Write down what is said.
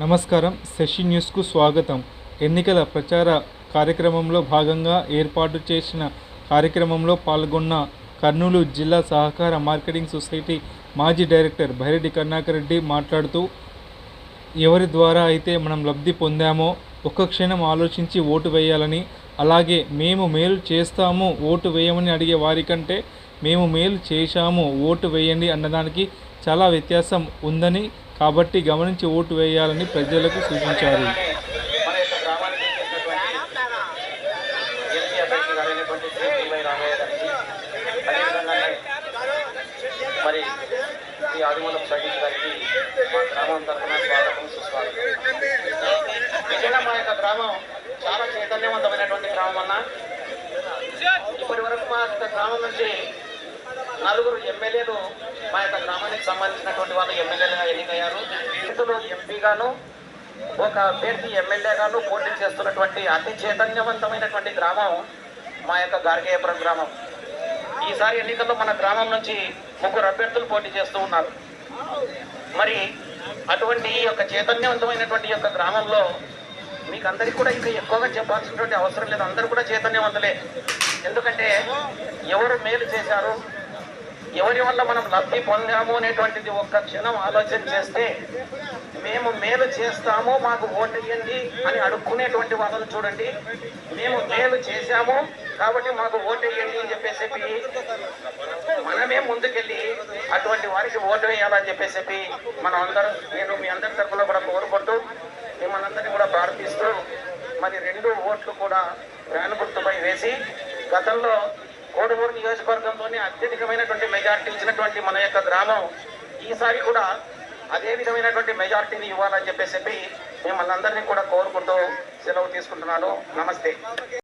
నమస్కారం. శశి న్యూస్కు స్వాగతం. ఎన్నికల ప్రచార కార్యక్రమంలో భాగంగా ఏర్పాటు చేసిన కార్యక్రమంలో పాల్గొన్న కర్నూలు జిల్లా సహకార మార్కెటింగ్ సొసైటీ మాజీ డైరెక్టర్ బైరెడ్డి కరుణాకర్ రెడ్డి మాట్లాడుతూ, ఎవరి ద్వారా అయితే మనం లబ్ధి పొందామో ఒక్క క్షణం ఆలోచించి ఓటు వేయాలని, అలాగే మేము మేలు చేస్తాము ఓటు వేయమని అడిగే వారికంటే మేము మేలు చేశాము ఓటు వేయండి అన్నదానికి చాలా వ్యత్యాసం ఉందని, కాబట్టి గమనించి ఓటు వేయాలని ప్రజలకు సూచించారు. మరి ఈ ఆదిమూలపు సతీష్ గారికి మా గ్రామం తరఫున స్వాగతం సుస్వాగతం. నిజంగా మా యొక్క గ్రామం చాలా చైతన్యవంతమైనటువంటి గ్రామం అన్న. ఇప్పటి వరకు మా యొక్క గ్రామం నుంచి 4 ఎమ్మెల్యేలు మా యొక్క గ్రామానికి సంబంధించినటువంటి వాళ్ళు ఎమ్మెల్యేలుగా ఎన్నికయ్యారు. ఇందులో ఎంపీగాను ఒక అభ్యర్థి ఎమ్మెల్యేగాను పోటీ చేస్తున్నటువంటి అతి చైతన్యవంతమైనటువంటి గ్రామం మా యొక్క గార్గేయపురం గ్రామం. ఈసారి ఎన్నికల్లో మన గ్రామం నుంచి 3 అభ్యర్థులు పోటీ చేస్తూ ఉన్నారు. మరి అటువంటి ఈ యొక్క చైతన్యవంతమైనటువంటి యొక్క గ్రామంలో మీకు అందరికీ కూడా ఇంకా ఎక్కువగా చెప్పాల్సినటువంటి అవసరం లేదు. అందరూ కూడా చైతన్యవంతులే. ఎందుకంటే ఎవరు మేలు చేశారు, ఎవరి వల్ల మనం లబ్ధి పొందాము అనేటువంటిది ఒక్క క్షణం ఆలోచన చేస్తే, మేము మేలు చేస్తాము మాకు ఓటేయండి అని అడుక్కునేటువంటి వాళ్ళని చూడండి. మేము మేలు చేశాము కాబట్టి మాకు ఓటేయండి అని చెప్పేసి మనమే ముందుకెళ్ళి అటువంటి వారికి ఓటు వేయాలని చెప్పేసి మనం అందరం, నేను మీ అందరి తరఫున కూడా కోరుకుంటూ మిమ్మల్ని అందరినీ కూడా ప్రార్థిస్తూ, మరి 2 ఓట్లు కూడా ఫ్యాన్ గుర్తుపై వేసి, గతంలో కోడుమూరు నియోజకవర్గంలోనే అత్యధికమైనటువంటి మెజార్టీ ఇచ్చినటువంటి మన యొక్క గ్రామం ఈసారి కూడా అదే విధమైనటువంటి మెజార్టీని ఇవ్వాలని చెప్పేసి మిమ్మల్ని అందరినీ కూడా కోరుకుంటూ సెలవు తీసుకుంటున్నాను. నమస్తే.